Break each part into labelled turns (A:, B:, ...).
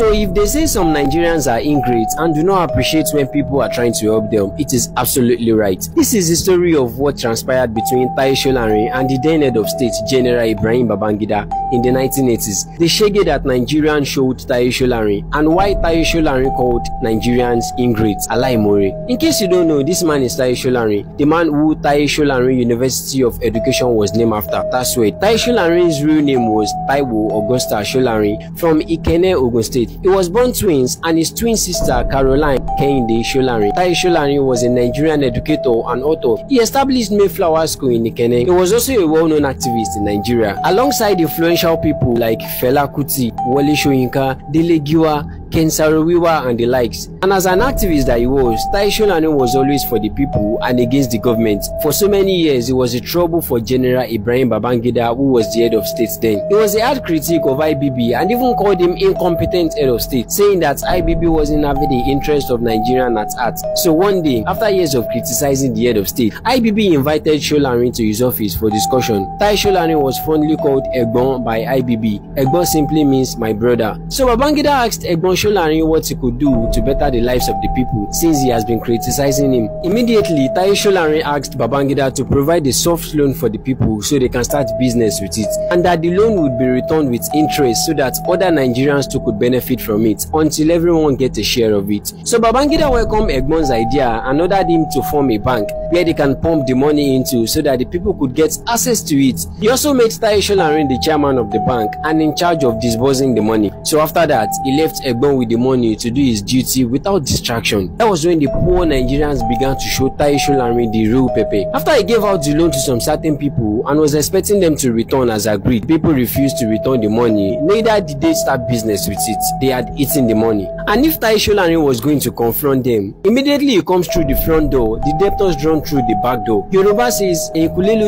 A: So if they say some Nigerians are ingrate and do not appreciate when people are trying to help them, it is absolutely right. This is the story of what transpired between Taye Solarin and the then head of state, General Ibrahim Babangida, in the 1980s. The shege that Nigerians showed Taye Solarin and why Taye Solarin called Nigerians ingrates, Alaimore. In case you don't know, this man is Taye Solarin, the man who Taye Solarin University of Education was named after. That's right. Taye Solarin's real name was Taiwo Augusta Solarin from Ikenne, Ogun State. He was born twins, and his twin sister Caroline Kehinde Solarin. Taye Solarin was a Nigerian educator and author. He established Mayflower School in Ikenne. He was also a well-known activist in Nigeria, alongside influential people like Fela Kuti, Wole Soyinka, Dele Giwa, Ken Saro-Wiwa and the likes. And as an activist that he was, Taye Solarin was always for the people and against the government. For so many years, he was a trouble for General Ibrahim Babangida, who was the head of state then. He was a hard critic of IBB and even called him incompetent head of state, saying that IBB wasn't having the interest of Nigerians at heart. So one day, after years of criticizing the head of state, IBB invited Solarin to his office for discussion. Taye Solarin was fondly called Egbon by IBB. Egbon simply means my brother. So Babangida asked Egbon Solarin what he could do to better the lives of the people since he has been criticizing him. Immediately, Taye Solarin asked Babangida to provide a soft loan for the people so they can start business with it, and that the loan would be returned with interest so that other Nigerians too could benefit from it until everyone gets a share of it. So Babangida welcomed Egbon's idea and ordered him to form a bank where they can pump the money into so that the people could get access to it. He also made Taye Solarin the chairman of the bank and in charge of disbursing the money. So after that, he left Egbon with the money to do his duty without distraction. That was when the poor Nigerians began to show Taye Solarin the real pepper. After he gave out the loan to some certain people and was expecting them to return as agreed, people refused to return the money. Neither did they start business with it. They had eaten the money. And if Taye Solarin was going to confront them, immediately he comes through the front door, the debtors drawn through the back door. Yoruba says, meaning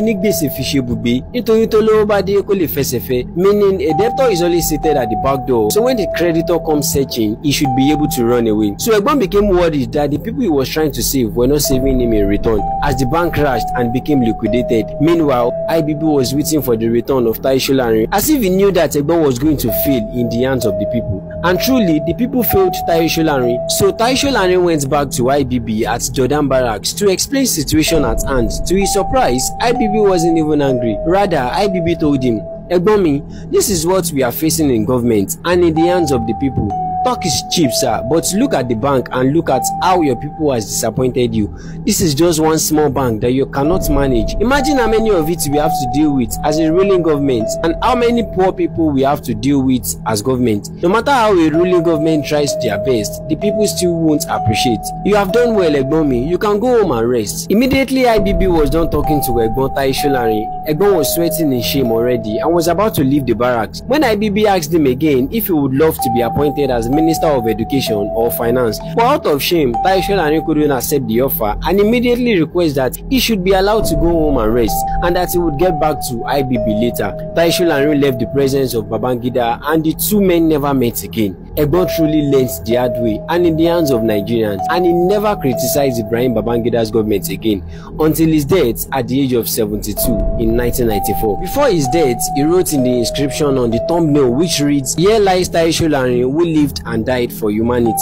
A: a debtor is always seated at the back door, so when the creditor comes searching, he should be able to run away. So Egbon became worried that the people he was trying to save were not saving him in return, as the bank crashed and became liquidated. Meanwhile, IBB was waiting for the return of Taye Solarin, as if he knew that Egbon was going to fail in the hands of the people. And truly, the people failed Taye Solarin. So Taye Solarin went back to IBB at Jordan Barracks to explain the situation at hand. To his surprise, IBB wasn't even angry. Rather, IBB told him, Egbomi, this is what we are facing in government and in the hands of the people. Talk is cheap, sir, but look at the bank and look at how your people has disappointed you. This is just one small bank that you cannot manage. Imagine how many of it we have to deal with as a ruling government and how many poor people we have to deal with as government. No matter how a ruling government tries their best, the people still won't appreciate. You have done well, Egbomi. You can go home and rest. Immediately, IBB was done talking to Egbon Taye Solarin. Egbon was sweating in shame already and was about to leave the barracks when IBB asked him again if he would love to be appointed as Minister of Education or Finance. But out of shame, Taye Solarin couldn't accept the offer and immediately requested that he should be allowed to go home and rest and that he would get back to IBB later. Taye Solarin left the presence of Babangida and the two men never met again. Egbon truly learnt the hard way and in the hands of Nigerians, and he never criticized Ibrahim Babangida's government again until his death at the age of 72 in 1994. Before his death, he wrote in the inscription on the thumbnail which reads, "Here lies Taye Solarin, who lived and died for humanity."